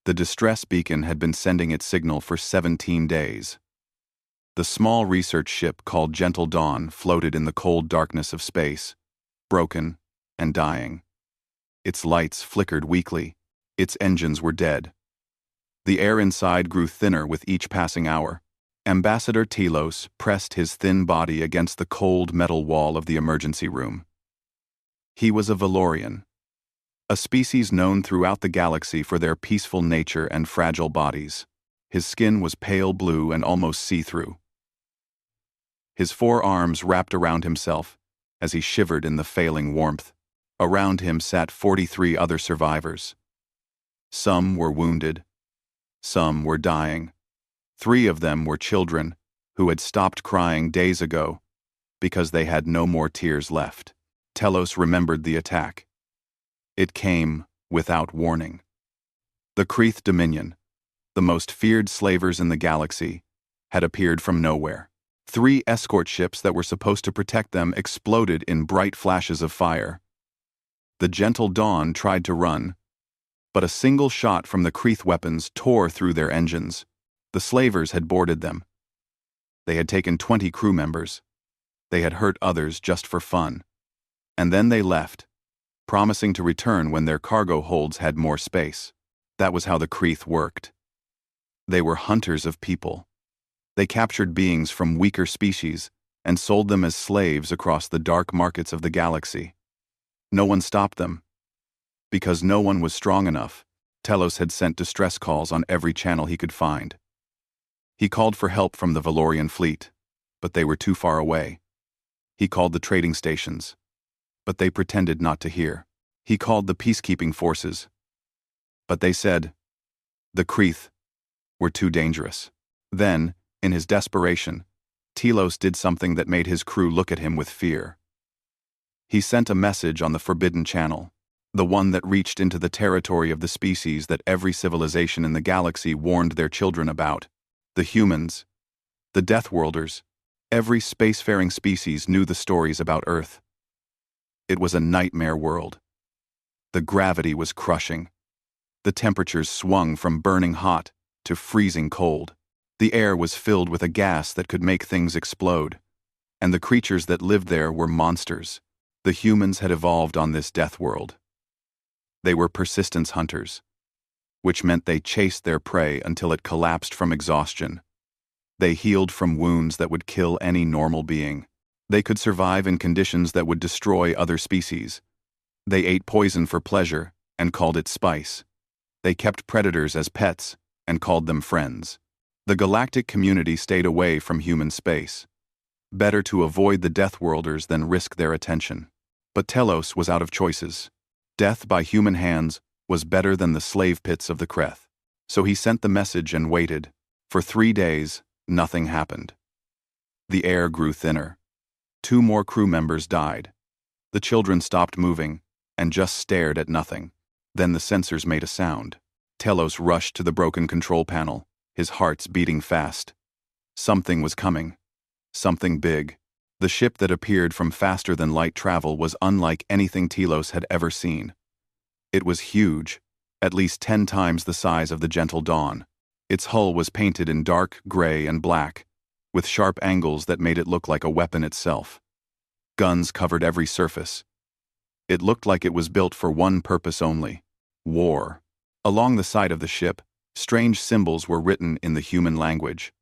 The distress beacon had been sending its signal for 17 days. The small research ship called Gentle Dawn floated in the cold darkness of space, broken and dying. Its lights flickered weakly. Its engines were dead. The air inside grew thinner with each passing hour. Ambassador Telos pressed his thin body against the cold metal wall of the emergency room. He was a Valorian, a species known throughout the galaxy for their peaceful nature and fragile bodies. His skin was pale blue and almost see-through. His 4 arms wrapped around himself as he shivered in the failing warmth. Around him sat 43 other survivors. Some were wounded. Some were dying. 3 of them were children who had stopped crying days ago because they had no more tears left. Telos remembered the attack. It came without warning. The Kreeth Dominion, the most feared slavers in the galaxy, had appeared from nowhere. 3 escort ships that were supposed to protect them exploded in bright flashes of fire. The Gentle Dawn tried to run, but a single shot from the Kreeth weapons tore through their engines. The slavers had boarded them. They had taken 20 crew members. They had hurt others just for fun. And then they left, promising to return when their cargo holds had more space. That was how the Kreeth worked. They were hunters of people. They captured beings from weaker species and sold them as slaves across the dark markets of the galaxy. No one stopped them. Because no one was strong enough, Telos had sent distress calls on every channel he could find. He called for help from the Valorian fleet, but they were too far away. He called the trading stations, but they pretended not to hear. He called the peacekeeping forces, but they said the Kreeth were too dangerous. Then, in his desperation, Telos did something that made his crew look at him with fear. He sent a message on the Forbidden Channel, the one that reached into the territory of the species that every civilization in the galaxy warned their children about. The humans, the Deathworlders, every spacefaring species knew the stories about Earth. It was a nightmare world. The gravity was crushing. The temperatures swung from burning hot to freezing cold. The air was filled with a gas that could make things explode. And the creatures that lived there were monsters. The humans had evolved on this death world. They were persistence hunters, which meant they chased their prey until it collapsed from exhaustion. They healed from wounds that would kill any normal being. They could survive in conditions that would destroy other species. They ate poison for pleasure and called it spice. They kept predators as pets and called them friends. The galactic community stayed away from human space. Better to avoid the Deathworlders than risk their attention. But Telos was out of choices. Death by human hands was better than the slave pits of the Kreeth. So he sent the message and waited. For 3 days, nothing happened. The air grew thinner. 2 more crew members died. The children stopped moving and just stared at nothing. Then the sensors made a sound. Telos rushed to the broken control panel, his heart's beating fast. Something was coming. Something big. The ship that appeared from faster-than-light travel was unlike anything Telos had ever seen. It was huge, at least 10 times the size of the Gentle Dawn. Its hull was painted in dark gray and black, with sharp angles that made it look like a weapon itself. Guns covered every surface. It looked like it was built for one purpose only: war. Along the side of the ship, strange symbols were written in the human language.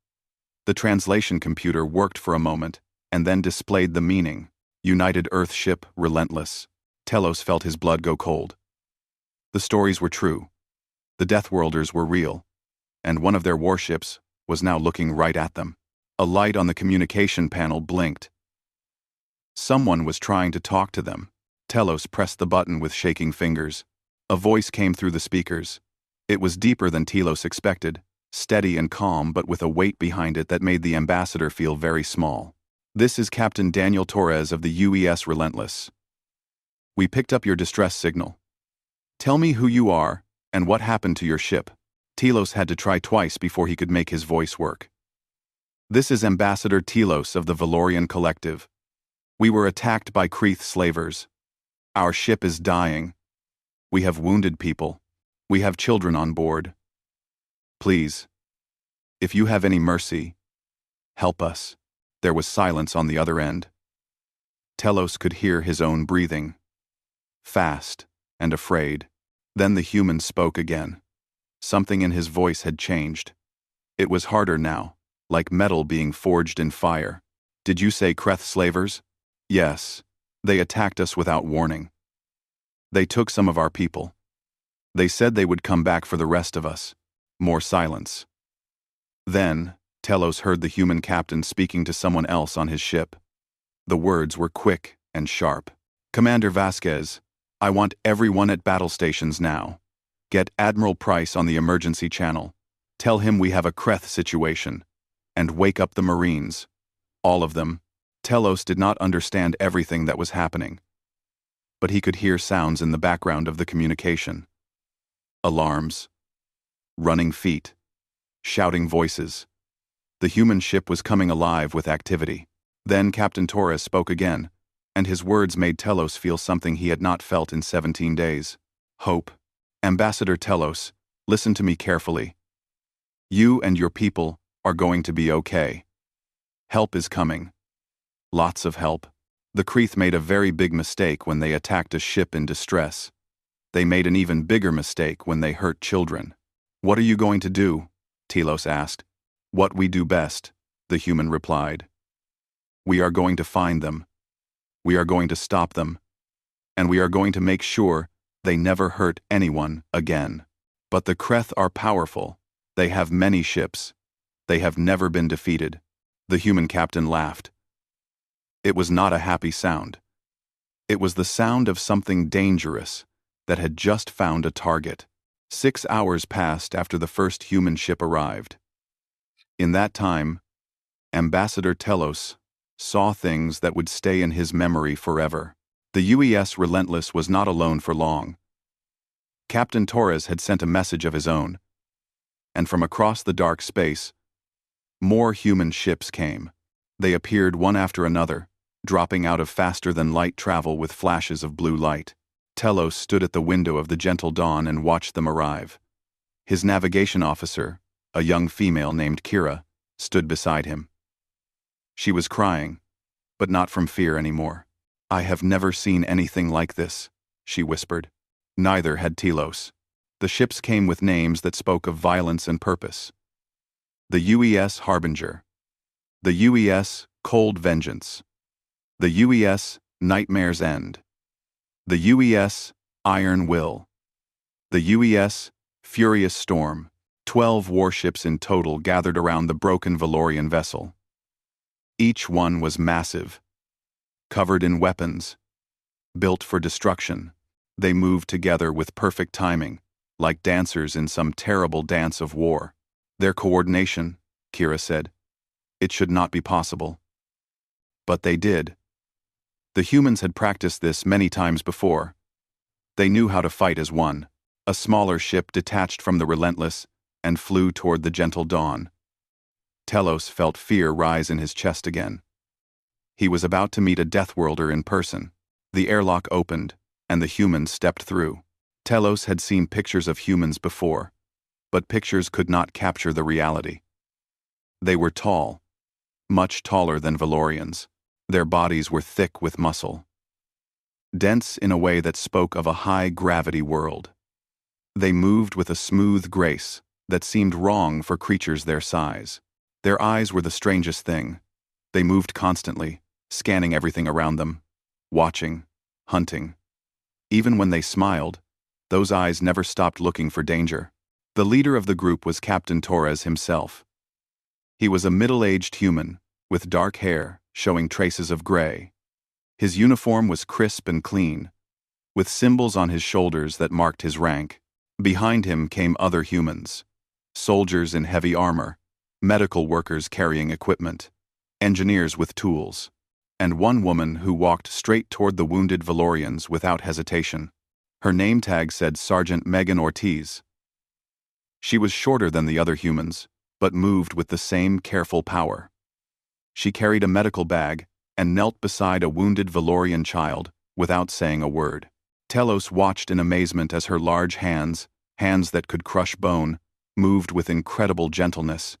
The translation computer worked for a moment, and then displayed the meaning: United Earth Ship Relentless. Telos felt his blood go cold. The stories were true. The Deathworlders were real, and one of their warships was now looking right at them. A light on the communication panel blinked. Someone was trying to talk to them. Telos pressed the button with shaking fingers. A voice came through the speakers. It was deeper than Telos expected, steady and calm, but with a weight behind it that made the ambassador feel very small. "This is Captain Daniel Torres of the UES Relentless. We picked up your distress signal. Tell me who you are and what happened to your ship." Telos had to try twice before he could make his voice work. "This is Ambassador Telos of the Valorian Collective. We were attacked by Kreeth slavers. Our ship is dying. We have wounded people. We have children on board. Please, if you have any mercy, help us." There was silence on the other end. Telos could hear his own breathing, fast and afraid. Then the human spoke again. Something in his voice had changed. It was harder now, like metal being forged in fire. "Did you say Kreth slavers?" "Yes. They attacked us without warning. They took some of our people. They said they would come back for the rest of us." More silence. Then, Telos heard the human captain speaking to someone else on his ship. The words were quick and sharp. "Commander Vasquez, I want everyone at battle stations now. Get Admiral Price on the emergency channel. Tell him we have a Kreth situation. And wake up the Marines. All of them." Telos did not understand everything that was happening, but he could hear sounds in the background of the communication. Alarms. Running feet. Shouting voices. The human ship was coming alive with activity. Then Captain Torres spoke again, and his words made Telos feel something he had not felt in 17 days. "Hope. Ambassador Telos, listen to me carefully. You and your people are going to be okay. Help is coming. Lots of help." The Kreth made a very big mistake when they attacked a ship in distress. They made an even bigger mistake when they hurt children. "What are you going to do?" Telos asked. "What we do best," the human replied. "We are going to find them. We are going to stop them. And we are going to make sure they never hurt anyone again. But the Kreth are powerful. They have many ships. They have never been defeated." The human captain laughed. It was not a happy sound. It was the sound of something dangerous that had just found a target. 6 hours passed after the first human ship arrived. In that time, Ambassador Telos saw things that would stay in his memory forever. The UES Relentless was not alone for long. Captain Torres had sent a message of his own, and from across the dark space, more human ships came. They appeared one after another, dropping out of faster-than-light travel with flashes of blue light. Telos stood at the window of the gentle dawn and watched them arrive. His navigation officer, a young female named Kira, stood beside him. She was crying, but not from fear anymore. "I have never seen anything like this," she whispered. Neither had Telos. The ships came with names that spoke of violence and purpose. The UES Harbinger. The UES Cold Vengeance. The UES Nightmare's End. The UES Iron Will. The UES Furious Storm. 12 warships in total gathered around the broken Valorian vessel. Each one was massive, covered in weapons, built for destruction. They moved together with perfect timing, like dancers in some terrible dance of war. "Their coordination," Kira said. "It should not be possible." But they did. The humans had practiced this many times before. They knew how to fight as one. A smaller ship detached from the Relentless and flew toward the gentle dawn. Telos felt fear rise in his chest again. He was about to meet a Deathworlder in person. The airlock opened, and the humans stepped through. Telos had seen pictures of humans before, but pictures could not capture the reality. They were tall, much taller than Valorians. Their bodies were thick with muscle, dense in a way that spoke of a high-gravity world. They moved with a smooth grace that seemed wrong for creatures their size. Their eyes were the strangest thing. They moved constantly, scanning everything around them, watching, hunting. Even when they smiled, those eyes never stopped looking for danger. The leader of the group was Captain Torres himself. He was a middle-aged human, with dark hair showing traces of gray. His uniform was crisp and clean, with symbols on his shoulders that marked his rank. Behind him came other humans, soldiers in heavy armor, medical workers carrying equipment, engineers with tools, and one woman who walked straight toward the wounded Valorians without hesitation. Her name tag said Sergeant Megan Ortiz. She was shorter than the other humans, but moved with the same careful power. She carried a medical bag and knelt beside a wounded Valorian child without saying a word. Telos watched in amazement as her large hands that could crush bone, moved with incredible gentleness.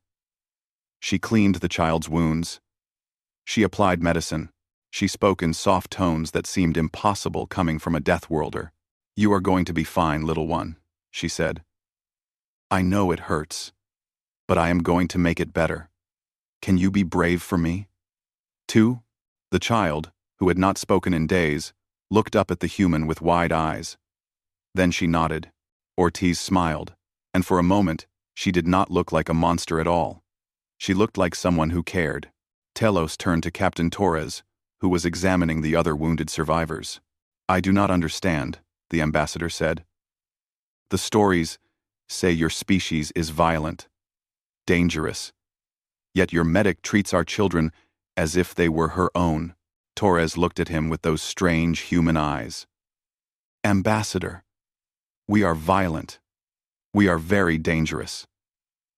She cleaned the child's wounds. She applied medicine. She spoke in soft tones that seemed impossible coming from a Deathworlder. "You are going to be fine, little one," she said. "I know it hurts, but I am going to make it better. Can you be brave for me?" 2. The child, who had not spoken in days, looked up at the human with wide eyes. Then she nodded. Ortiz smiled, and for a moment, she did not look like a monster at all. She looked like someone who cared. Telos turned to Captain Torres, who was examining the other wounded survivors. "I do not understand," the ambassador said. "The stories say your species is violent, dangerous. Yet your medic treats our children as if they were her own." Torres looked at him with those strange human eyes. "Ambassador, we are violent. We are very dangerous.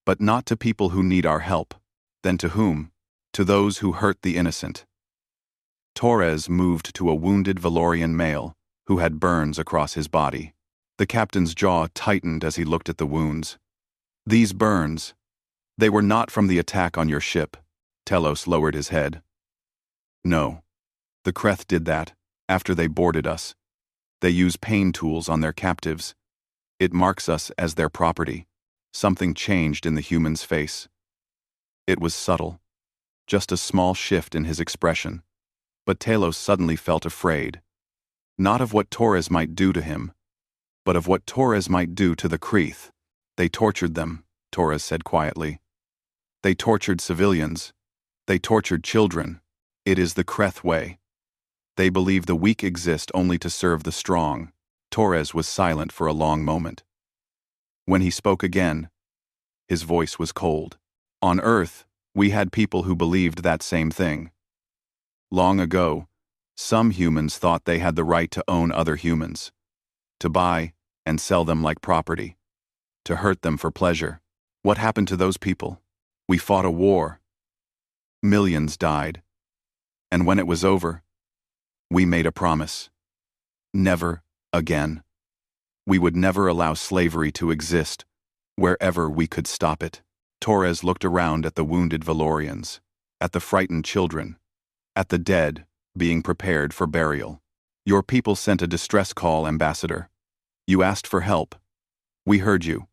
But not to people who need our help. Then to whom? To those who hurt the innocent." Torres moved to a wounded Valorian male who had burns across his body. The captain's jaw tightened as he looked at the wounds. "These burns, they were not from the attack on your ship." Telos lowered his head. "No. The Kreth did that, after they boarded us. They use pain tools on their captives. It marks us as their property." Something changed in the human's face. It was subtle, just a small shift in his expression. But Telos suddenly felt afraid. Not of what Torres might do to him, but of what Torres might do to the Kreth. "They tortured them," Torres said quietly. "They tortured civilians. They tortured children. It is the Kreth way. They believe the weak exist only to serve the strong." Torres was silent for a long moment. When he spoke again, his voice was cold. "On Earth, we had people who believed that same thing. Long ago, some humans thought they had the right to own other humans, to buy and sell them like property, to hurt them for pleasure. What happened to those people? We fought a war. Millions died. And when it was over, we made a promise. Never again. We would never allow slavery to exist wherever we could stop it." Torres looked around at the wounded Valorians, at the frightened children, at the dead being prepared for burial. "Your people sent a distress call, Ambassador. You asked for help. We heard you.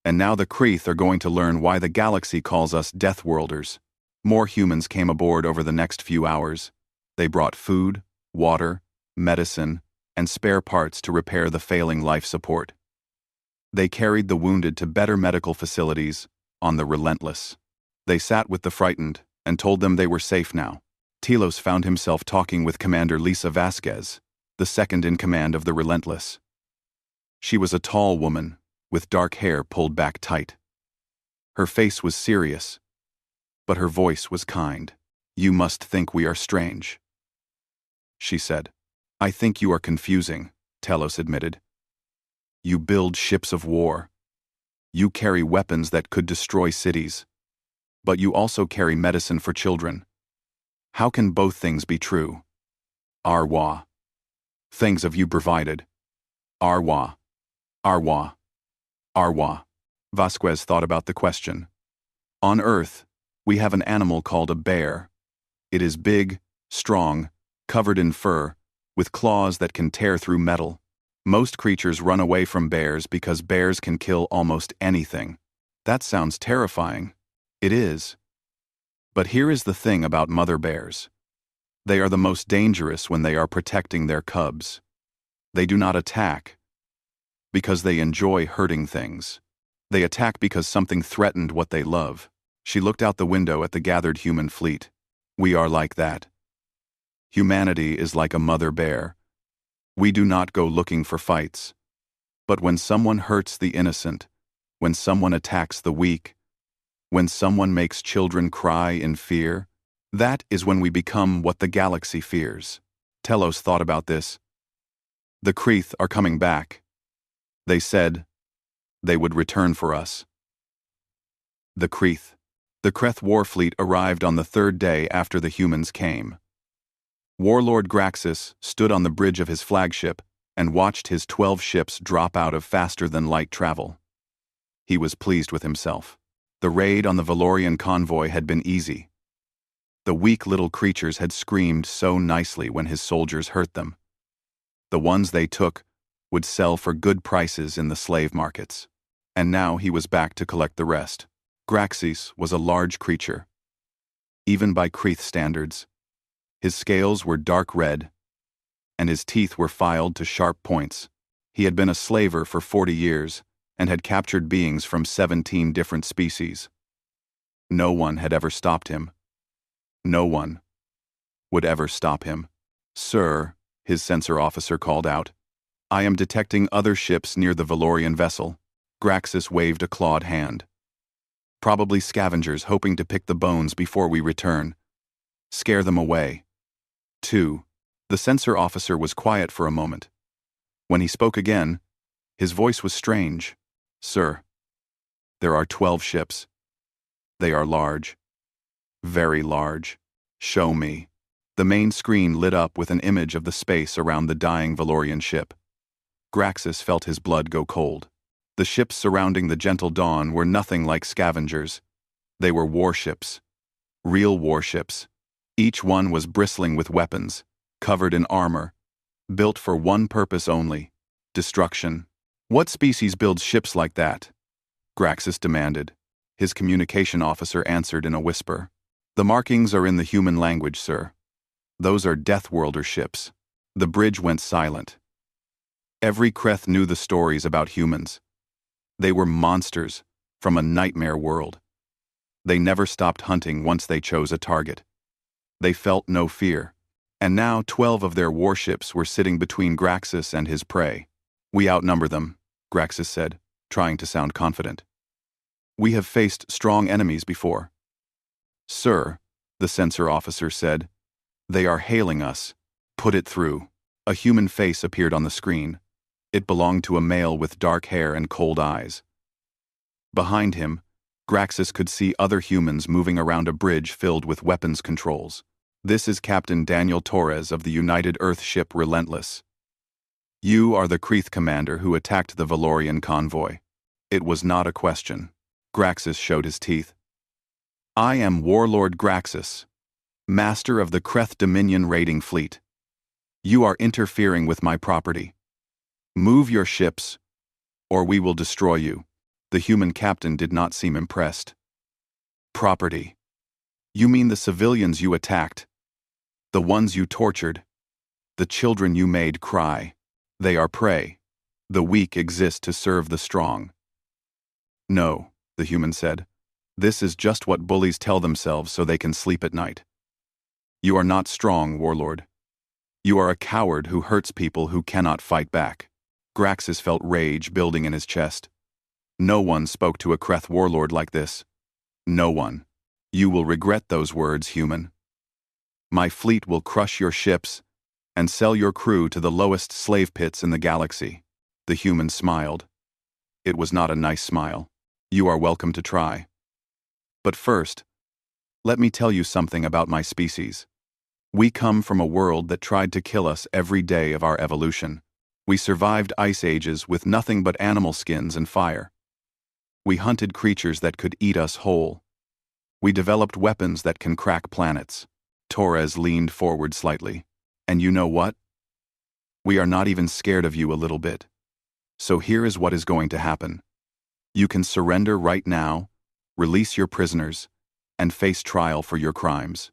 And now the Kreth are going to learn why the galaxy calls us Deathworlders." More humans came aboard over the next few hours. They brought food, water, medicine, and spare parts to repair the failing life support. They carried the wounded to better medical facilities on the Relentless. They sat with the frightened and told them they were safe now. Telos found himself talking with Commander Lisa Vasquez, the second in command of the Relentless. She was a tall woman, with dark hair pulled back tight. Her face was serious, but her voice was kind. "You must think we are strange," she said. "I think you are confusing," Telos admitted. "You build ships of war. You carry weapons that could destroy cities. But you also carry medicine for children. How can both things be true? Arwa. Things have you provided. Arwa. Arwa. Arwa." Vasquez thought about the question. "On Earth, we have an animal called a bear. It is big, strong, covered in fur, with claws that can tear through metal. Most creatures run away from bears because bears can kill almost anything. That sounds terrifying. It is. But here is the thing about mother bears. They are the most dangerous when they are protecting their cubs. They do not attack because they enjoy hurting things. They attack because something threatened what they love." She looked out the window at the gathered human fleet. "We are like that. Humanity is like a mother bear. We do not go looking for fights. But when someone hurts the innocent, when someone attacks the weak, when someone makes children cry in fear, that is when we become what the galaxy fears." Telos thought about this. "The Kreth are coming back. They said they would return for us." The Kreth. The Kreth war fleet arrived on the third day after the humans came. Warlord Graxus stood on the bridge of his flagship and watched his 12 ships drop out of faster-than-light travel. He was pleased with himself. The raid on the Valorian convoy had been easy. The weak little creatures had screamed so nicely when his soldiers hurt them. The ones they took would sell for good prices in the slave markets. And now he was back to collect the rest. Graxis was a large creature. Even by Creeth standards, his scales were dark red, and his teeth were filed to sharp points. He had been a slaver for 40 years, and had captured beings from 17 different species. No one had ever stopped him. No one would ever stop him. "Sir," his sensor officer called out, "I am detecting other ships near the Valorian vessel." Graxis waved a clawed hand. "Probably scavengers hoping to pick the bones before we return. Scare them away." 2. The sensor officer was quiet for a moment. When he spoke again, his voice was strange. "Sir, there are 12 ships. They are large. Very large. Show me." The main screen lit up with an image of the space around the dying Valorian ship. Graxis felt his blood go cold. The ships surrounding the Gentle Dawn were nothing like scavengers. They were warships. Real warships. Each one was bristling with weapons, covered in armor, built for one purpose only: destruction. "What species builds ships like that?" Graxis demanded. His communication officer answered in a whisper. "The markings are in the human language, sir. Those are Deathworlder ships." The bridge went silent. Every Creeth knew the stories about humans. They were monsters from a nightmare world. They never stopped hunting once they chose a target. They felt no fear. And now 12 of their warships were sitting between Graxis and his prey. "We outnumber them," Graxis said, trying to sound confident. "We have faced strong enemies before." "Sir," the sensor officer said, "they are hailing us. Put it through." A human face appeared on the screen. It belonged to a male with dark hair and cold eyes. Behind him, Graxis could see other humans moving around a bridge filled with weapons controls. "This is Captain Daniel Torres of the United Earth ship Relentless. You are the Creeth commander who attacked the Valorian convoy." It was not a question. Graxis showed his teeth. "I am Warlord Graxis, master of the Creeth Dominion raiding fleet. You are interfering with my property. Move your ships, or we will destroy you." The human captain did not seem impressed. "Property? You mean the civilians you attacked? The ones you tortured? The children you made cry? They are prey. The weak exist to serve the strong." "No," the human said. "This is just what bullies tell themselves so they can sleep at night. You are not strong, Warlord. You are a coward who hurts people who cannot fight back." Graxis felt rage building in his chest. No one spoke to a Creeth warlord like this. No one. "You will regret those words, human. My fleet will crush your ships and sell your crew to the lowest slave pits in the galaxy." The human smiled. It was not a nice smile. "You are welcome to try. But first, let me tell you something about my species. We come from a world that tried to kill us every day of our evolution. We survived ice ages with nothing but animal skins and fire. We hunted creatures that could eat us whole. We developed weapons that can crack planets." Torres leaned forward slightly. "And you know what? We are not even scared of you a little bit. So here is what is going to happen. You can surrender right now, release your prisoners, and face trial for your crimes.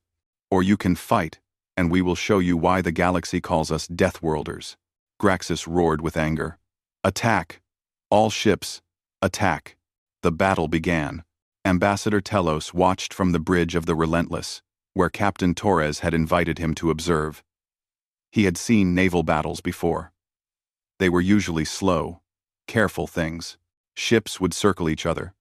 Or you can fight, and we will show you why the galaxy calls us Deathworlders." Graxis roared with anger. "Attack! All ships, attack!" The battle began. Ambassador Telos watched from the bridge of the Relentless, where Captain Torres had invited him to observe. He had seen naval battles before. They were usually slow, careful things. Ships would circle each other,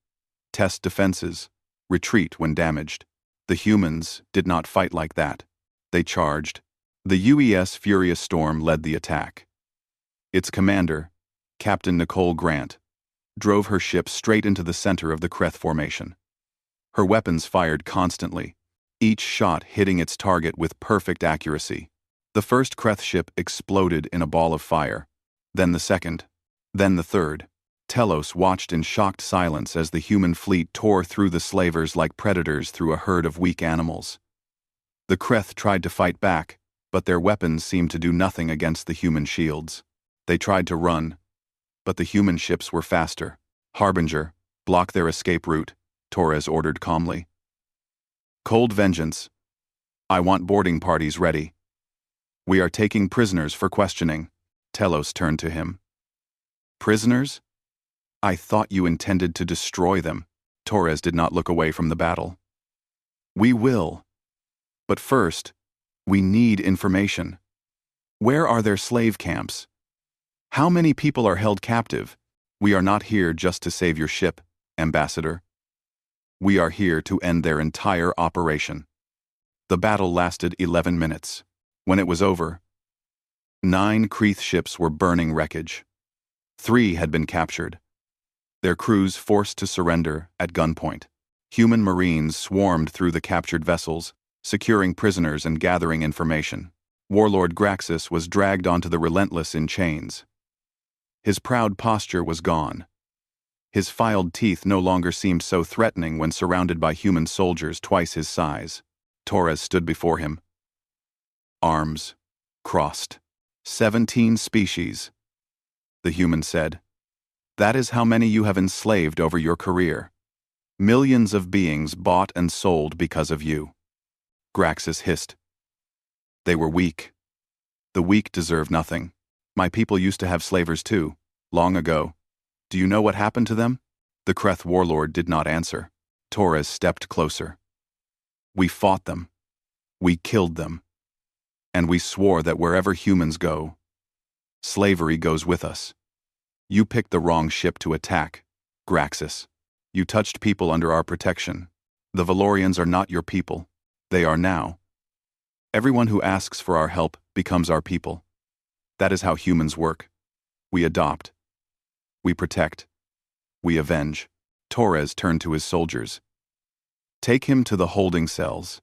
test defenses, retreat when damaged. The humans did not fight like that. They charged. The UES Furious Storm led the attack. Its commander, Captain Nicole Grant, drove her ship straight into the center of the Creeth formation. Her weapons fired constantly, each shot hitting its target with perfect accuracy. The first Creeth ship exploded in a ball of fire, then the second, then the third. Telos watched in shocked silence as the human fleet tore through the slavers like predators through a herd of weak animals. The Kreth tried to fight back, but their weapons seemed to do nothing against the human shields. They tried to run, but the human ships were faster. Harbinger, block their escape route, Torres ordered calmly. Cold vengeance. I want boarding parties ready. We are taking prisoners for questioning. Telos turned to him. Prisoners? I thought you intended to destroy them. Torres did not look away from the battle. We will. But first, we need information. Where are their slave camps? How many people are held captive? We are not here just to save your ship, Ambassador. We are here to end their entire operation. The battle lasted 11 minutes. When it was over, 9 Kreth ships were burning wreckage. 3 had been captured. Their crews forced to surrender at gunpoint. Human marines swarmed through the captured vessels, securing prisoners and gathering information. Warlord Graxus was dragged onto the Relentless in chains. His proud posture was gone. His filed teeth no longer seemed so threatening when surrounded by human soldiers twice his size. Torres stood before him. Arms crossed. 17 species. The human said. That is how many you have enslaved over your career. Millions of beings bought and sold because of you. Graxus hissed. They were weak. The weak deserve nothing. My people used to have slavers too, long ago. Do you know what happened to them? The Kreth warlord did not answer. Torres stepped closer. We fought them. We killed them. And we swore that wherever humans go, slavery goes with us. You picked the wrong ship to attack, Graxus. You touched people under our protection. The Valorians are not your people. They are now. Everyone who asks for our help becomes our people. That is how humans work. We adopt. We protect. We avenge. Torres turned to his soldiers. Take him to the holding cells.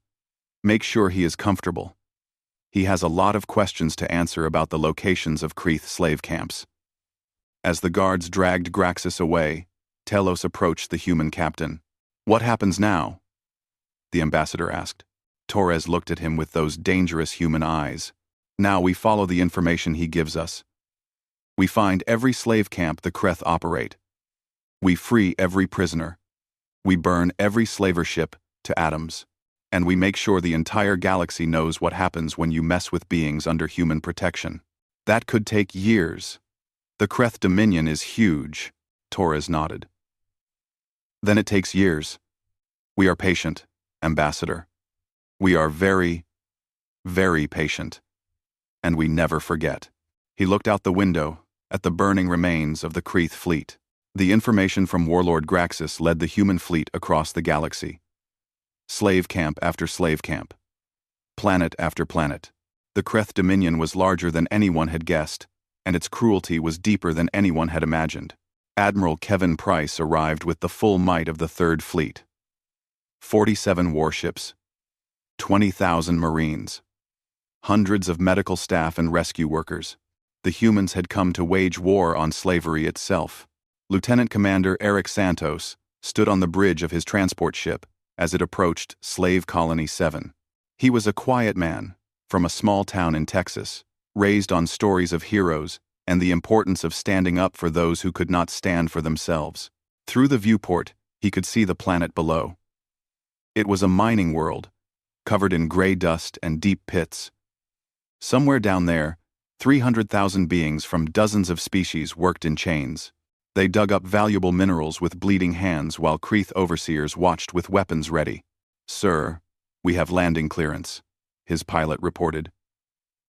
Make sure he is comfortable. He has a lot of questions to answer about the locations of Kreth slave camps. As the guards dragged Graxus away, Telos approached the human captain. What happens now? The ambassador asked. Torres looked at him with those dangerous human eyes. Now we follow the information he gives us. We find every slave camp the Kreth operate. We free every prisoner. We burn every slaver ship to atoms. And we make sure the entire galaxy knows what happens when you mess with beings under human protection. That could take years. The Kreth dominion is huge, Torres nodded. Then it takes years. We are patient, Ambassador. We are very, very patient. And we never forget. He looked out the window at the burning remains of the Kreth fleet. The information from Warlord Graxus led the human fleet across the galaxy. Slave camp after slave camp. Planet after planet. The Kreth dominion was larger than anyone had guessed, and its cruelty was deeper than anyone had imagined. Admiral Kevin Price arrived with the full might of the Third Fleet. 47 warships. 20,000 Marines. Hundreds of medical staff and rescue workers. The humans had come to wage war on slavery itself. Lieutenant Commander Eric Santos stood on the bridge of his transport ship as it approached Slave Colony 7. He was a quiet man, from a small town in Texas, raised on stories of heroes and the importance of standing up for those who could not stand for themselves. Through the viewport, he could see the planet below. It was a mining world, covered in gray dust and deep pits. Somewhere down there, 300,000 beings from dozens of species worked in chains. They dug up valuable minerals with bleeding hands while Kreth overseers watched with weapons ready. Sir, we have landing clearance, his pilot reported.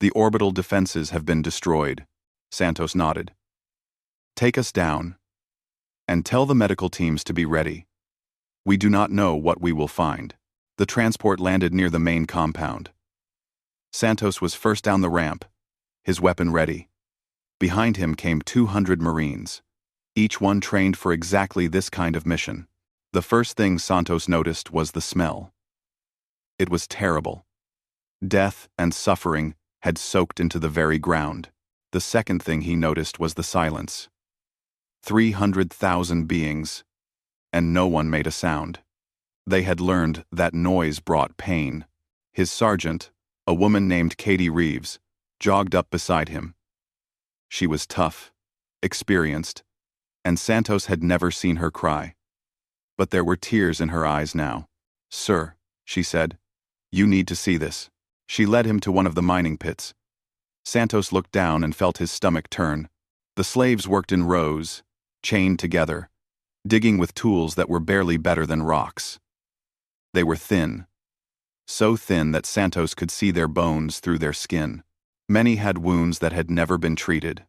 The orbital defenses have been destroyed. Santos nodded. Take us down. And tell the medical teams to be ready. We do not know what we will find. The transport landed near the main compound. Santos was first down the ramp, his weapon ready. Behind him came 200 Marines, each one trained for exactly this kind of mission. The first thing Santos noticed was the smell. It was terrible. Death and suffering had soaked into the very ground. The second thing he noticed was the silence. 300,000 beings, and no one made a sound. They had learned that noise brought pain. His sergeant, a woman named Katie Reeves, jogged up beside him. She was tough, experienced, and Santos had never seen her cry. But there were tears in her eyes now. "Sir," she said, "you need to see this." She led him to one of the mining pits. Santos looked down and felt his stomach turn. The slaves worked in rows, chained together, digging with tools that were barely better than rocks. They were thin, so thin that Santos could see their bones through their skin. Many had wounds that had never been treated.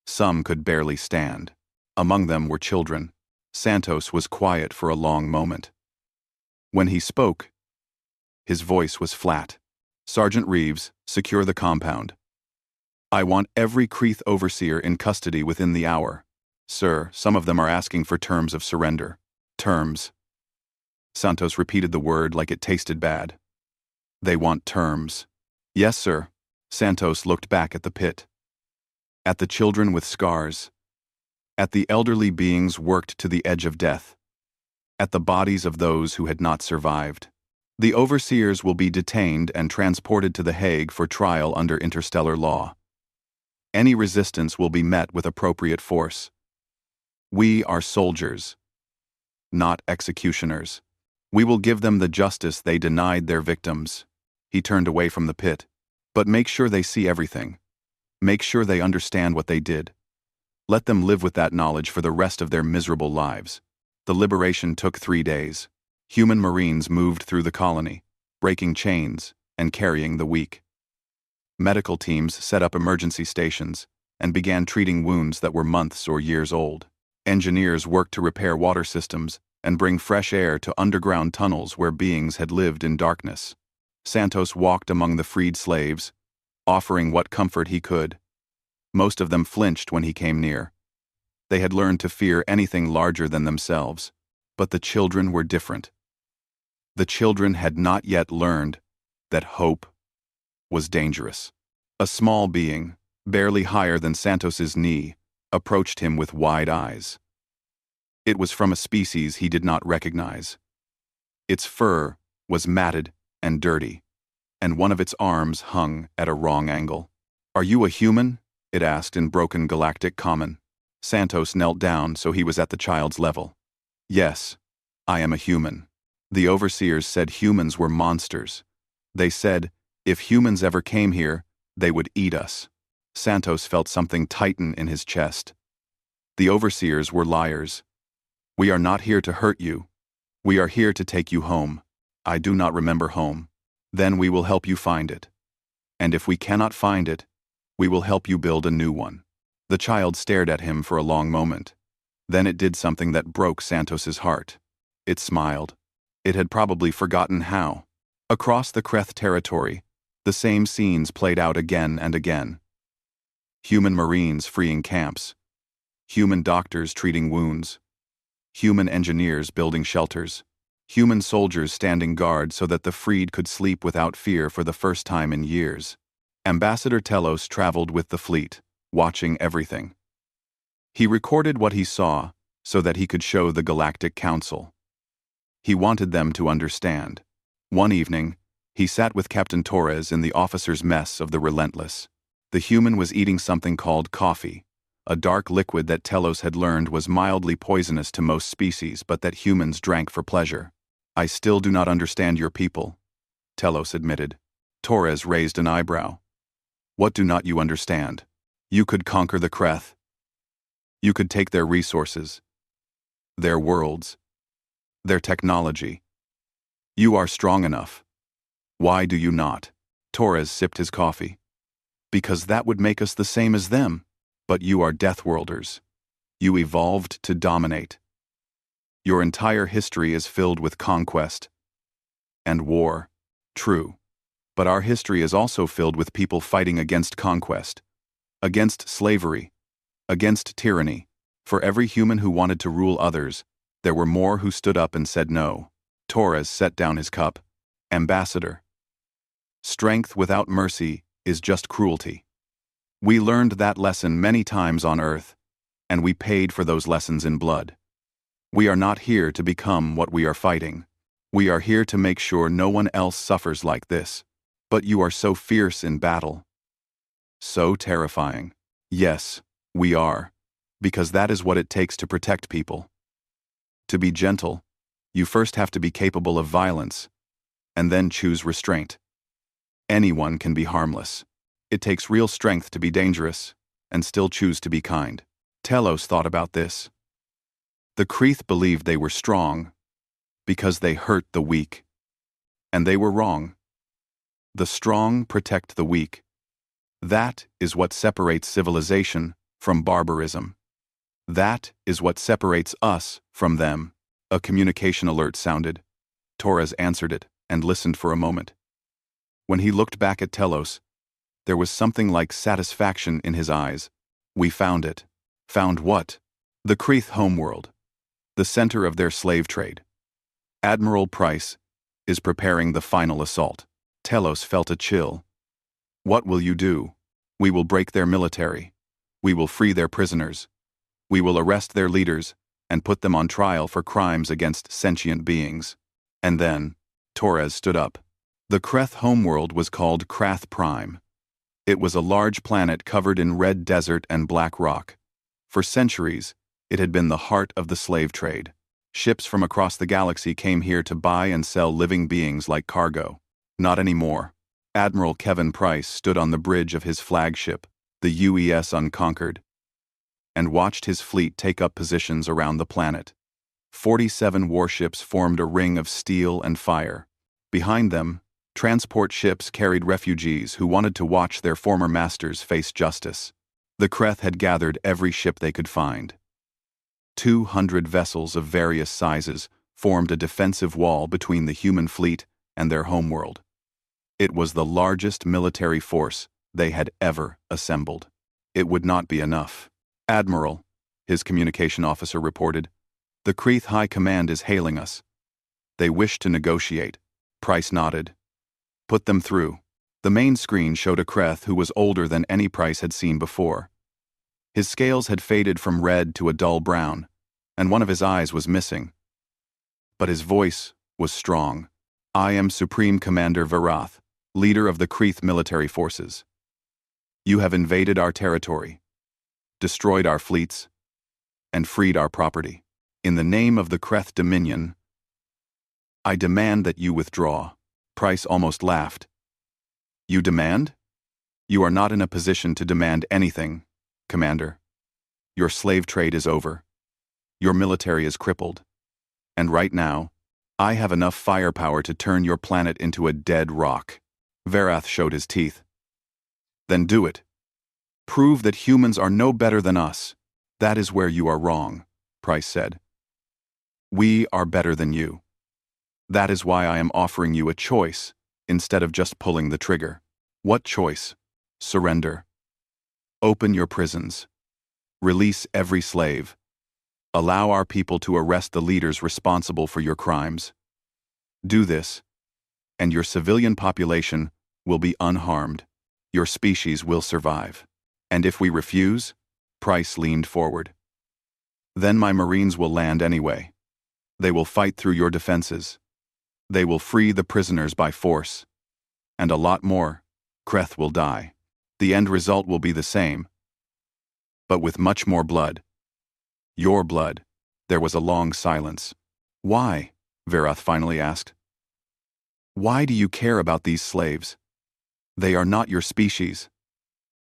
Some could barely stand. Among them were children. Santos was quiet for a long moment. When he spoke, his voice was flat. "Sergeant Reeves, secure the compound. I want every Creeth overseer in custody within the hour. Sir, some of them are asking for terms of surrender." "Terms." Santos repeated the word like it tasted bad. "They want terms." "Yes, sir." Santos looked back at the pit. At the children with scars. At the elderly beings worked to the edge of death. At the bodies of those who had not survived. "The overseers will be detained and transported to The Hague for trial under interstellar law. Any resistance will be met with appropriate force. We are soldiers, not executioners. We will give them the justice they denied their victims." He turned away from the pit. "But make sure they see everything. Make sure they understand what they did. Let them live with that knowledge for the rest of their miserable lives." The liberation took 3 days. Human Marines moved through the colony, breaking chains and carrying the weak. Medical teams set up emergency stations and began treating wounds that were months or years old. Engineers worked to repair water systems and bring fresh air to underground tunnels where beings had lived in darkness. Santos walked among the freed slaves, offering what comfort he could. Most of them flinched when he came near. They had learned to fear anything larger than themselves, but the children were different. The children had not yet learned that hope was dangerous. A small being, barely higher than Santos's knee, approached him with wide eyes. It was from a species he did not recognize. Its fur was matted and dirty, and one of its arms hung at a wrong angle. "Are you a human?" it asked in broken galactic common. Santos knelt down so he was at the child's level. "Yes, I am a human." The overseers said humans were monsters. They said, if humans ever came here, they would eat us. Santos felt something tighten in his chest. The overseers were liars. "We are not here to hurt you. We are here to take you home." "I do not remember home." "Then we will help you find it. And if we cannot find it, we will help you build a new one." The child stared at him for a long moment. Then it did something that broke Santos's heart. It smiled. It had probably forgotten how. Across the Creeth territory, the same scenes played out again and again. Human Marines freeing camps. Human doctors treating wounds. Human engineers building shelters. Human soldiers standing guard so that the freed could sleep without fear for the first time in years. Ambassador Telos traveled with the fleet, watching everything. He recorded what he saw so that he could show the Galactic Council. He wanted them to understand. One evening, he sat with Captain Torres in the officers' mess of the Relentless. The human was eating something called coffee, a dark liquid that Telos had learned was mildly poisonous to most species but that humans drank for pleasure. "I still do not understand your people," Telos admitted. Torres raised an eyebrow. "What do not you understand? You could conquer the Creeth. You could take their resources, their worlds, their technology. You are strong enough. Why do you not?" Torres sipped his coffee. "Because that would make us the same as them. But you are Deathworlders. You evolved to dominate. Your entire history is filled with conquest and war. True. But our history is also filled with people fighting against conquest, against slavery, against tyranny. For every human who wanted to rule others, there were more who stood up and said no." Torres set down his cup. "Ambassador, strength without mercy is just cruelty. We learned that lesson many times on Earth, and we paid for those lessons in blood. We are not here to become what we are fighting. We are here to make sure no one else suffers like this. But you are so fierce in battle. So terrifying. Yes, we are. Because that is what it takes to protect people. To be gentle, you first have to be capable of violence, and then choose restraint. Anyone can be harmless. It takes real strength to be dangerous, and still choose to be kind. Telos thought about this. The Creeth believed they were strong, because they hurt the weak. And they were wrong. The strong protect the weak. That is what separates civilization from barbarism. That is what separates us from them. A communication alert sounded. Torres answered it and listened for a moment. When he looked back at Telos, there was something like satisfaction in his eyes. We found it. Found what? The Creeth homeworld. The center of their slave trade. Admiral Price is preparing the final assault. Telos felt a chill. What will you do? We will break their military. We will free their prisoners. We will arrest their leaders and put them on trial for crimes against sentient beings. And then, Torres stood up. The Creeth homeworld was called Krath Prime. It was a large planet covered in red desert and black rock. For centuries, it had been the heart of the slave trade. Ships from across the galaxy came here to buy and sell living beings like cargo. Not anymore. Admiral Kevin Price stood on the bridge of his flagship, the UES Unconquered, and watched his fleet take up positions around the planet. 47 warships formed a ring of steel and fire. Behind them, transport ships carried refugees who wanted to watch their former masters face justice. The Creeth had gathered every ship they could find. 200 vessels of various sizes formed a defensive wall between the human fleet and their homeworld. It was the largest military force they had ever assembled. It would not be enough. Admiral, his communication officer reported, the Creeth High Command is hailing us. They wish to negotiate. Price nodded. Put them through. The main screen showed a Creeth who was older than any Price had seen before. His scales had faded from red to a dull brown, and one of his eyes was missing. But his voice was strong. I am Supreme Commander Varath, leader of the Creeth military forces. You have invaded our territory, destroyed our fleets, and freed our property. In the name of the Creeth Dominion, I demand that you withdraw. Price almost laughed. You demand? You are not in a position to demand anything, Commander. Your slave trade is over. Your military is crippled. And right now, I have enough firepower to turn your planet into a dead rock. Varath showed his teeth. Then do it. Prove that humans are no better than us. That is where you are wrong, Price said. We are better than you. That is why I am offering you a choice, instead of just pulling the trigger. What choice? Surrender. Open your prisons. Release every slave. Allow our people to arrest the leaders responsible for your crimes. Do this, and your civilian population will be unharmed. Your species will survive. And if we refuse, Price leaned forward. Then my Marines will land anyway. They will fight through your defenses. They will free the prisoners by force. And a lot more. Creeth will die. The end result will be the same, but with much more blood. Your blood. There was a long silence. Why? Varath finally asked. Why do you care about these slaves? They are not your species.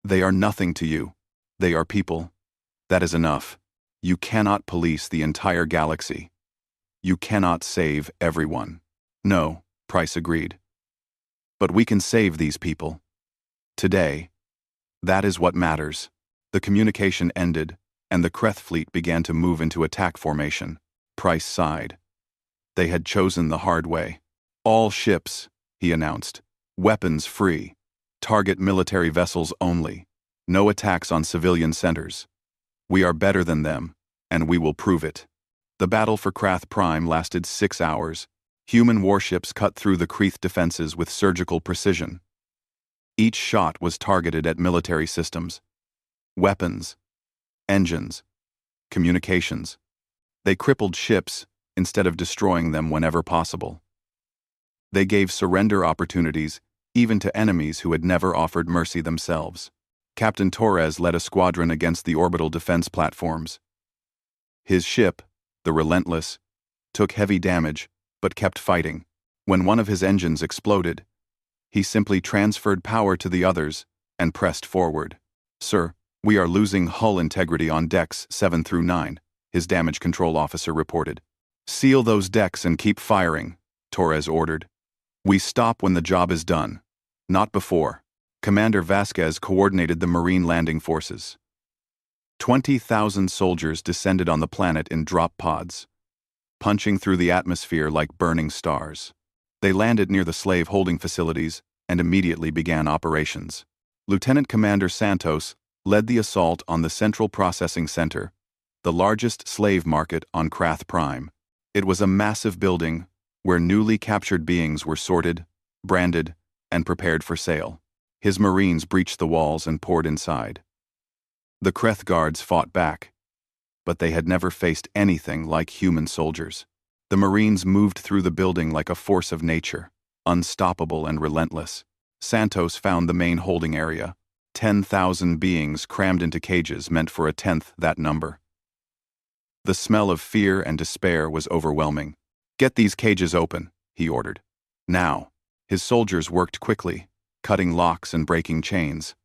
They are nothing to you. They are people. That is enough. You cannot police the entire galaxy. You cannot save everyone. No, Price agreed. But we can save these people. Today. That is what matters. The communication ended, and the Creeth fleet began to move into attack formation. Price sighed. They had chosen the hard way. All ships, he announced. Weapons free. Target military vessels only. No attacks on civilian centers. We are better than them, and we will prove it. The battle for Krath Prime lasted 6 hours. Human warships cut through the Creeth defenses with surgical precision. Each shot was targeted at military systems. Weapons. Engines. communications. They crippled ships instead of destroying them whenever possible. They gave surrender opportunities even to enemies who had never offered mercy themselves. Captain Torres led a squadron against the orbital defense platforms. His ship, the Relentless, took heavy damage but kept fighting. When one of his engines exploded, he simply transferred power to the others and pressed forward. "Sir, we are losing hull integrity on decks 7 through 9, his damage control officer reported. "Seal those decks and keep firing," Torres ordered. "We stop when the job is done, not before." Commander Vasquez coordinated the Marine landing forces. 20,000 soldiers descended on the planet in drop pods, punching through the atmosphere like burning stars. They landed near the slave holding facilities and immediately began operations. Lieutenant Commander Santos led the assault on the Central Processing Center, the largest slave market on Krath Prime. It was a massive building where newly captured beings were sorted, branded, and prepared for sale. His Marines breached the walls and poured inside. The Kreth guards fought back, but they had never faced anything like human soldiers. The Marines moved through the building like a force of nature, unstoppable and relentless. Santos found the main holding area, 10,000 beings crammed into cages meant for a tenth that number. The smell of fear and despair was overwhelming. "Get these cages open," he ordered. Now, his soldiers worked quickly, cutting locks and breaking chains.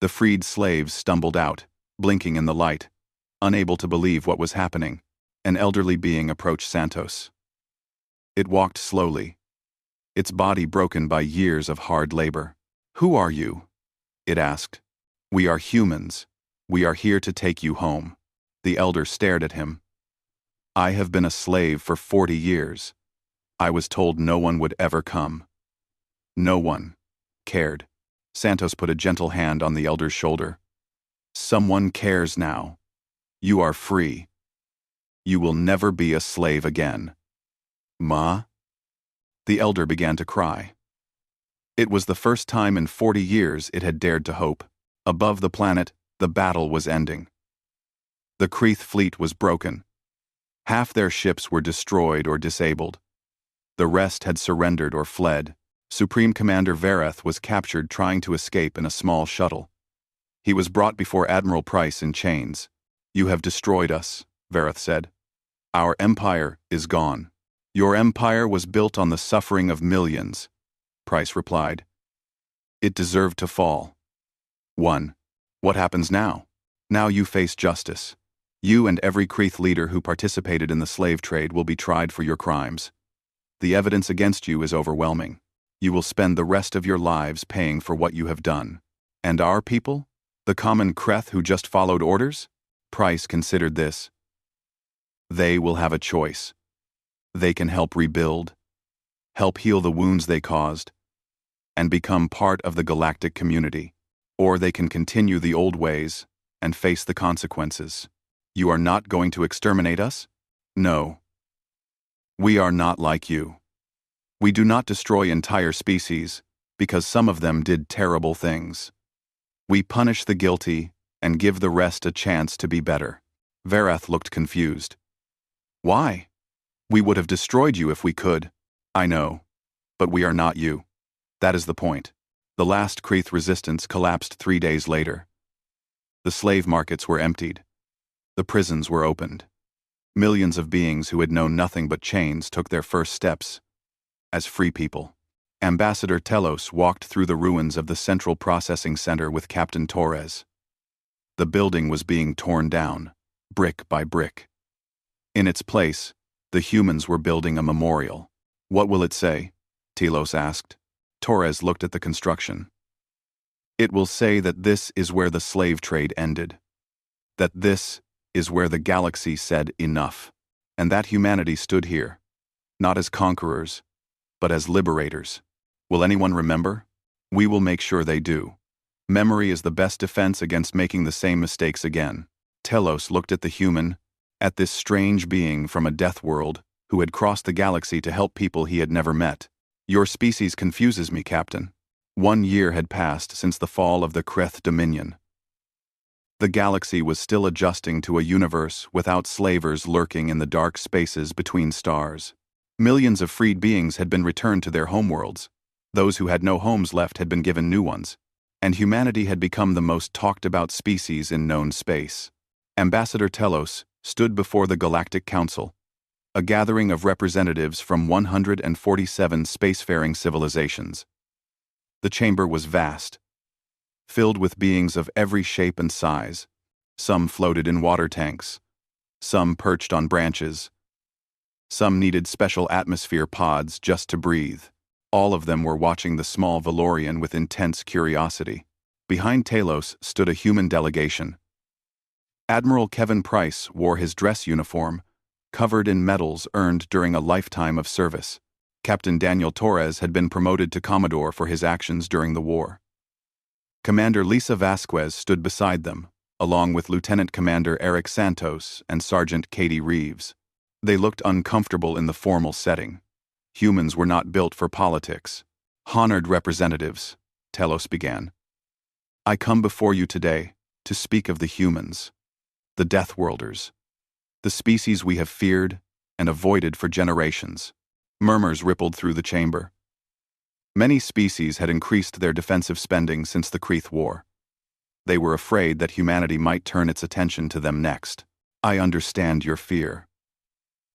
The freed slaves stumbled out, blinking in the light, unable to believe what was happening. An elderly being approached Santos. It walked slowly, its body broken by years of hard labor. "Who are you?" it asked. "We are humans. We are here to take you home." The elder stared at him. "I have been a slave for 40 years. I was told no one would ever come. No one cared." Santos put a gentle hand on the elder's shoulder. "Someone cares now. You are free. You will never be a slave again." "Ma?" The elder began to cry. It was the first time in 40 years it had dared to hope. Above the planet, the battle was ending. The Kreth fleet was broken. Half their ships were destroyed or disabled. The rest had surrendered or fled. Supreme Commander Vareth was captured trying to escape in a small shuttle. He was brought before Admiral Price in chains. "You have destroyed us," Vareth said. "Our empire is gone." "Your empire was built on the suffering of millions," Price replied. "It deserved to fall." 1. What happens now? Now you face justice. You and every Kreth leader who participated in the slave trade will be tried for your crimes. The evidence against you is overwhelming. You will spend the rest of your lives paying for what you have done. And our people? The common Kreth who just followed orders? Price considered this. They will have a choice. They can help rebuild, help heal the wounds they caused, and become part of the galactic community. Or they can continue the old ways and face the consequences. You are not going to exterminate us? No. We are not like you. We do not destroy entire species because some of them did terrible things. We punish the guilty and give the rest a chance to be better. Vareth looked confused. Why? We would have destroyed you if we could. I know, but we are not you. That is the point. The last Kreth resistance collapsed 3 days later. The slave markets were emptied. The prisons were opened. Millions of beings who had known nothing but chains took their first steps as free people. Ambassador Telos walked through the ruins of the Central Processing Center with Captain Torres. The building was being torn down, brick by brick. In its place, the humans were building a memorial. What will it say? Telos asked. Torres looked at the construction. It will say that this is where the slave trade ended. That this is where the galaxy said enough. And that humanity stood here, not as conquerors, but as liberators. Will anyone remember? We will make sure they do. Memory is the best defense against making the same mistakes again. Telos looked at the human, at this strange being from a death world who had crossed the galaxy to help people he had never met. Your species confuses me, Captain. 1 year had passed since the fall of the Kreth Dominion. The galaxy was still adjusting to a universe without slavers lurking in the dark spaces between stars. Millions of freed beings had been returned to their homeworlds. Those who had no homes left had been given new ones. And humanity had become the most talked-about species in known space. Ambassador Telos stood before the Galactic Council, a gathering of representatives from 147 spacefaring civilizations. The chamber was vast, filled with beings of every shape and size. Some floated in water tanks, some perched on branches, some needed special atmosphere pods just to breathe. All of them were watching the small Valorian with intense curiosity. Behind Telos stood a human delegation. Admiral Kevin Price wore his dress uniform, covered in medals earned during a lifetime of service. Captain Daniel Torres had been promoted to Commodore for his actions during the war. Commander Lisa Vasquez stood beside them, along with Lieutenant Commander Eric Santos and Sergeant Katie Reeves. They looked uncomfortable in the formal setting. Humans were not built for politics. Honored representatives, Telos began. I come before you today to speak of the humans, the Deathworlders, the species we have feared and avoided for generations. Murmurs rippled through the chamber. Many species had increased their defensive spending since the Kreeth War. They were afraid that humanity might turn its attention to them next. I understand your fear.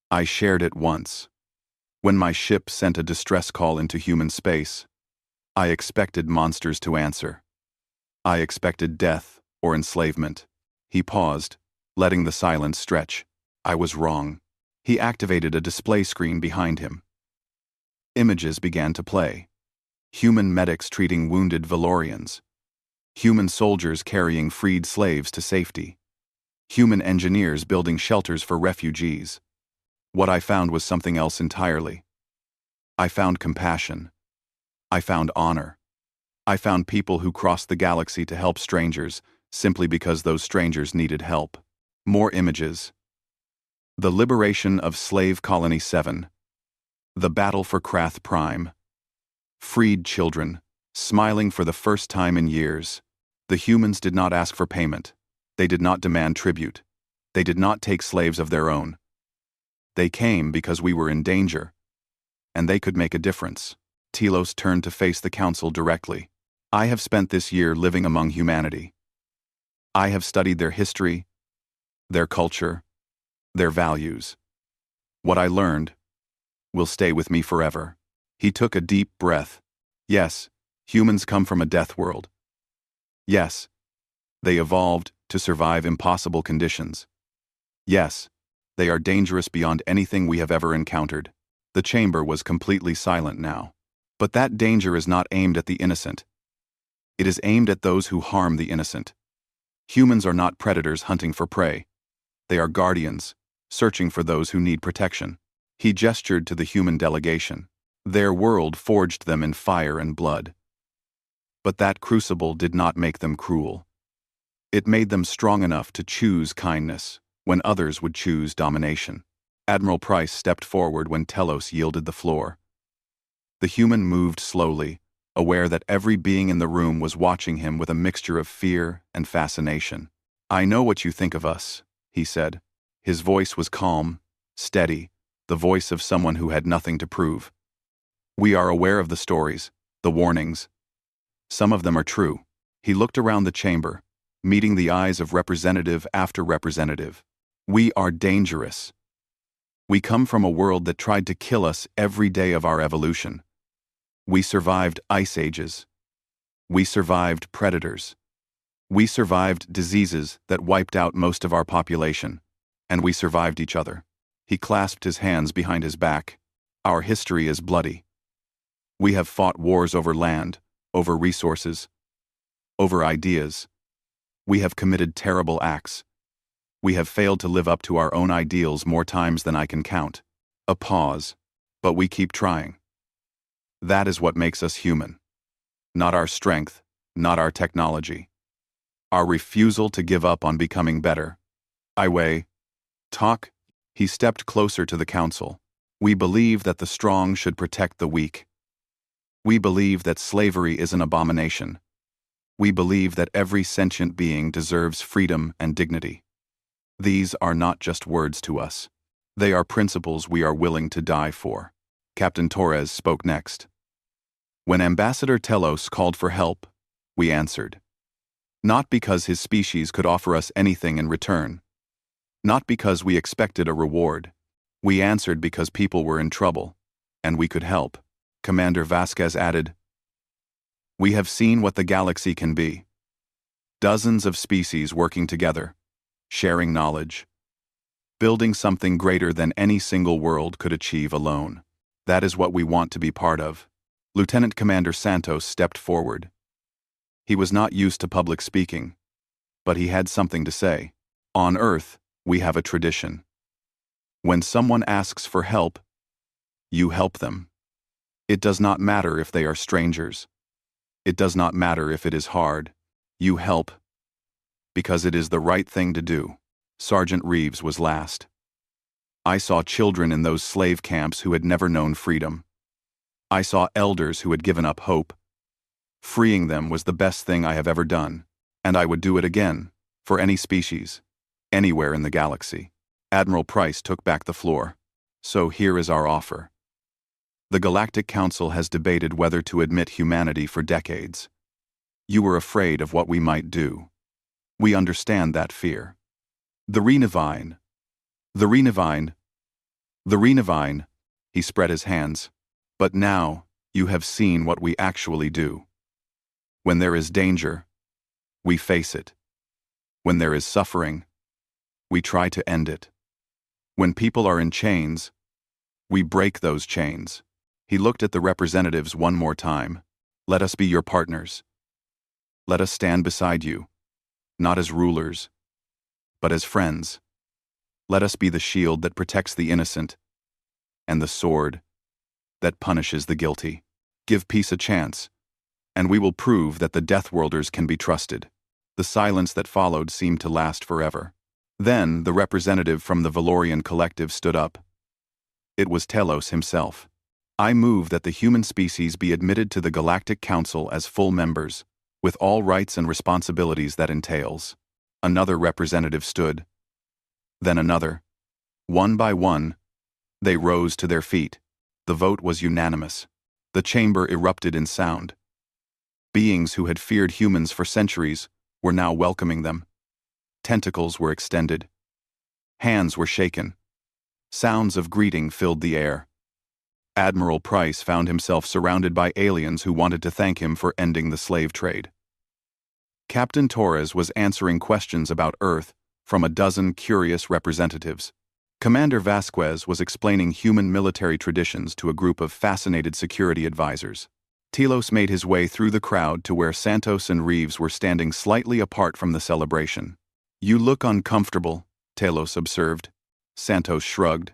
I shared it once. When my ship sent a distress call into human space, I expected monsters to answer. I expected death or enslavement. He paused, letting the silence stretch. I was wrong. He activated a display screen behind him. Images began to play. Human medics treating wounded Valorians. Human soldiers carrying freed slaves to safety. Human engineers building shelters for refugees. What I found was something else entirely. I found compassion. I found honor. I found people who crossed the galaxy to help strangers simply because those strangers needed help. More images. The liberation of Slave Colony 7. The battle for Krath Prime. Freed children, smiling for the first time in years. The humans did not ask for payment. They did not demand tribute. They did not take slaves of their own. They came because we were in danger, and they could make a difference. Telos turned to face the council directly. I have spent this year living among humanity. I have studied their history, their culture, their values. What I learned will stay with me forever. He took a deep breath. Yes, humans come from a death world. Yes, they evolved to survive impossible conditions. Yes, they are dangerous beyond anything we have ever encountered. The chamber was completely silent now. But that danger is not aimed at the innocent. It is aimed at those who harm the innocent. Humans are not predators hunting for prey. They are guardians, searching for those who need protection. He gestured to the human delegation. Their world forged them in fire and blood. But that crucible did not make them cruel. It made them strong enough to choose kindness when others would choose domination. Admiral Price stepped forward when Telos yielded the floor. The human moved slowly, aware that every being in the room was watching him with a mixture of fear and fascination. I know what you think of us, he said. His voice was calm, steady, the voice of someone who had nothing to prove. We are aware of the stories, the warnings. Some of them are true. He looked around the chamber, meeting the eyes of representative after representative. We are dangerous. We come from a world that tried to kill us every day of our evolution. We survived ice ages. We survived predators. We survived diseases that wiped out most of our population. And we survived each other. He clasped his hands behind his back. Our history is bloody. We have fought wars over land, over resources, over ideas. We have committed terrible acts. We have failed to live up to our own ideals more times than I can count. A pause, but we keep trying. That is what makes us human. Not our strength, not our technology. Our refusal to give up on becoming better. Talk. He stepped closer to the council. We believe that the strong should protect the weak. We believe that slavery is an abomination. We believe that every sentient being deserves freedom and dignity. These are not just words to us. They are principles we are willing to die for. Captain Torres spoke next. When Ambassador Telos called for help, we answered. Not because his species could offer us anything in return. Not because we expected a reward. We answered because people were in trouble, and we could help. Commander Vasquez added, "We have seen what the galaxy can be. Dozens of species working together, sharing knowledge, building something greater than any single world could achieve alone. That is what we want to be part of." Lieutenant Commander Santos stepped forward. He was not used to public speaking, but he had something to say. On Earth, we have a tradition. When someone asks for help, you help them. It does not matter if they are strangers. It does not matter if it is hard. You help, because it is the right thing to do. Sergeant Reeves was last. I saw children in those slave camps who had never known freedom. I saw elders who had given up hope. Freeing them was the best thing I have ever done, and I would do it again, for any species, anywhere in the galaxy. Admiral Price took back the floor. So here is our offer. The Galactic Council has debated whether to admit humanity for decades. You were afraid of what we might do. We understand that fear. The Renavine. The Renavine. The Renavine. He spread his hands. But now, you have seen what we actually do. When there is danger, we face it. When there is suffering, we try to end it. When people are in chains, we break those chains. He looked at the representatives one more time. Let us be your partners. Let us stand beside you, not as rulers, but as friends. Let us be the shield that protects the innocent, and the sword that punishes the guilty. Give peace a chance, and we will prove that the Deathworlders can be trusted. The silence that followed seemed to last forever. Then the representative from the Valorian collective stood up. It was Telos himself. I move that the human species be admitted to the Galactic Council as full members, with all rights and responsibilities that entails. Another representative stood. Then another. One by one, they rose to their feet. The vote was unanimous. The chamber erupted in sound. Beings who had feared humans for centuries were now welcoming them. Tentacles were extended. Hands were shaken. Sounds of greeting filled the air. Admiral Price found himself surrounded by aliens who wanted to thank him for ending the slave trade. Captain Torres was answering questions about Earth from a dozen curious representatives. Commander Vasquez was explaining human military traditions to a group of fascinated security advisors. Telos made his way through the crowd to where Santos and Reeves were standing slightly apart from the celebration. You look uncomfortable, Telos observed. Santos shrugged.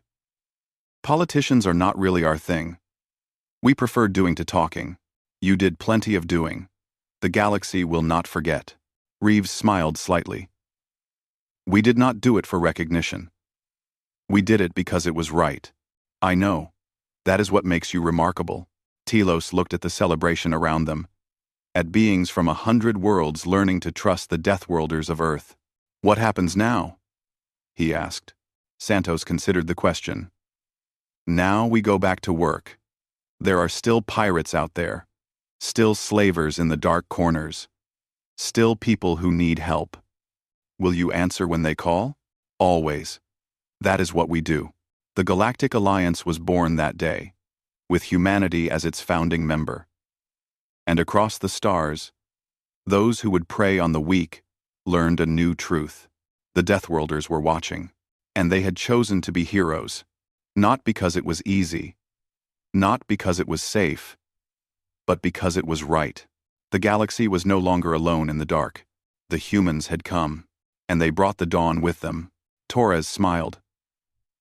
Politicians are not really our thing. We prefer doing to talking. You did plenty of doing. The galaxy will not forget. Reeves smiled slightly. We did not do it for recognition. We did it because it was right. I know. That is what makes you remarkable. Telos looked at the celebration around them, at beings from 100 worlds learning to trust the Deathworlders of Earth. What happens now? He asked. Santos considered the question. Now we go back to work. There are still pirates out there, still slavers in the dark corners, still people who need help. Will you answer when they call? Always. That is what we do. The Galactic Alliance was born that day, with humanity as its founding member. And across the stars, those who would prey on the weak learned a new truth. The Deathworlders were watching, and they had chosen to be heroes, not because it was easy, not because it was safe, but because it was right. The galaxy was no longer alone in the dark. The humans had come, and they brought the dawn with them. Torres smiled.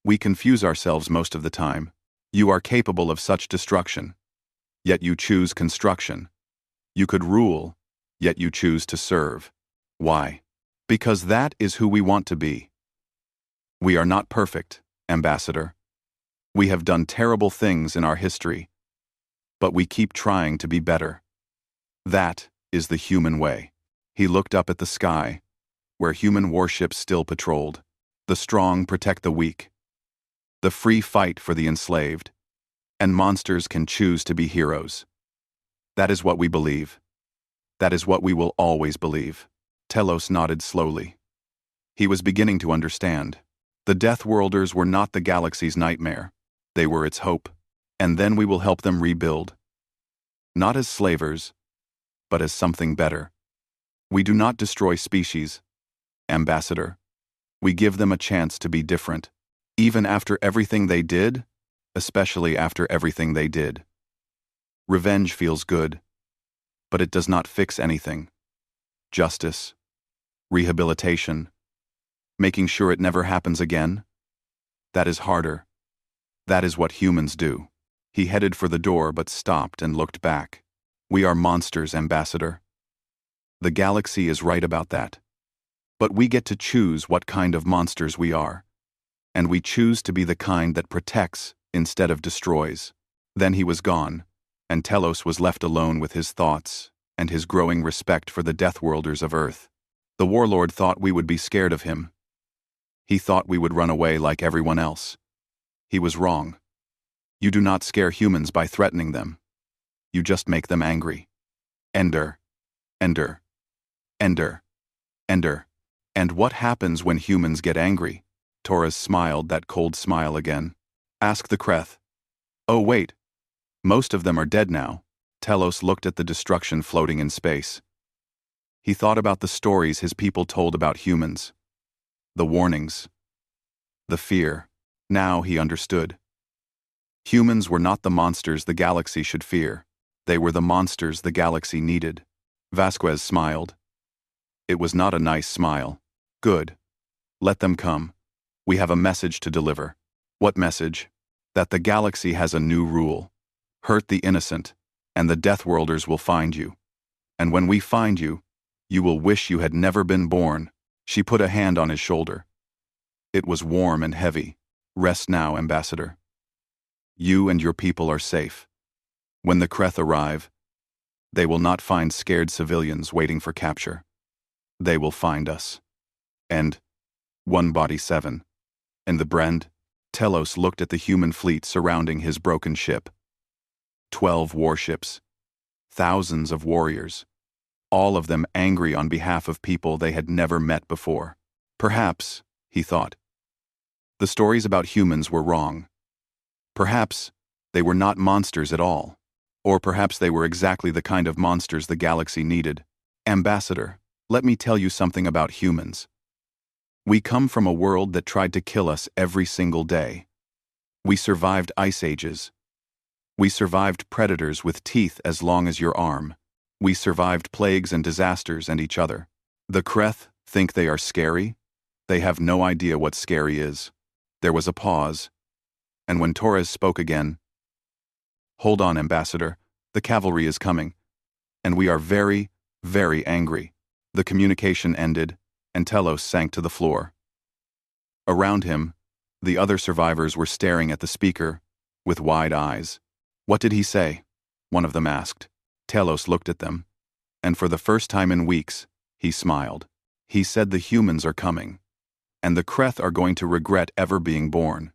We confuse ourselves most of the time. You are capable of such destruction, yet you choose construction. You could rule, yet you choose to serve. Why? Because that is who we want to be. We are not perfect, Ambassador. We have done terrible things in our history, but we keep trying to be better. That is the human way. He looked up at the sky, where human warships still patrolled. The strong protect the weak. The free fight for the enslaved. And monsters can choose to be heroes. That is what we believe. That is what we will always believe. Telos nodded slowly. He was beginning to understand. The Deathworlders were not the galaxy's nightmare. They were its hope. And then we will help them rebuild. Not as slavers, but as something better. We do not destroy species, Ambassador. We give them a chance to be different, even after everything they did, especially after everything they did. Revenge feels good, but it does not fix anything. Justice, rehabilitation, making sure it never happens again, that is harder. That is what humans do. He headed for the door but stopped and looked back. We are monsters, Ambassador. The galaxy is right about that. But we get to choose what kind of monsters we are. And we choose to be the kind that protects instead of destroys. Then he was gone, and Telos was left alone with his thoughts and his growing respect for the Deathworlders of Earth. The warlord thought we would be scared of him. He thought we would run away like everyone else. He was wrong. You do not scare humans by threatening them. You just make them angry. Ender. Ender. Ender. Ender. And what happens when humans get angry? Torres smiled that cold smile again. Ask the Kreth. Oh wait. Most of them are dead now. Telos looked at the destruction floating in space. He thought about the stories his people told about humans. The warnings. The fear. Now he understood. Humans were not the monsters the galaxy should fear. They were the monsters the galaxy needed. Vasquez smiled. It was not a nice smile. Good. Let them come. We have a message to deliver. What message? That the galaxy has a new rule. Hurt the innocent, and the Deathworlders will find you. And when we find you, you will wish you had never been born. She put a hand on his shoulder. It was warm and heavy. Rest now, Ambassador. You and your people are safe. When the Kreth arrive, they will not find scared civilians waiting for capture. They will find us. And 1-body 7. And the Brand? Telos looked at the human fleet surrounding his broken ship. 12 warships. Thousands of warriors. All of them angry on behalf of people they had never met before. Perhaps, he thought, the stories about humans were wrong. Perhaps they were not monsters at all. Or perhaps they were exactly the kind of monsters the galaxy needed. Ambassador, let me tell you something about humans. We come from a world that tried to kill us every single day. We survived ice ages. We survived predators with teeth as long as your arm. We survived plagues and disasters and each other. The Kreth think they are scary? They have no idea what scary is. There was a pause, and when Torres spoke again, Hold on, Ambassador, the cavalry is coming, and we are very, very angry. The communication ended, and Telos sank to the floor. Around him, the other survivors were staring at the speaker with wide eyes. What did he say? One of them asked. Telos looked at them, and for the first time in weeks, he smiled. He said the humans are coming, and the Kreth are going to regret ever being born.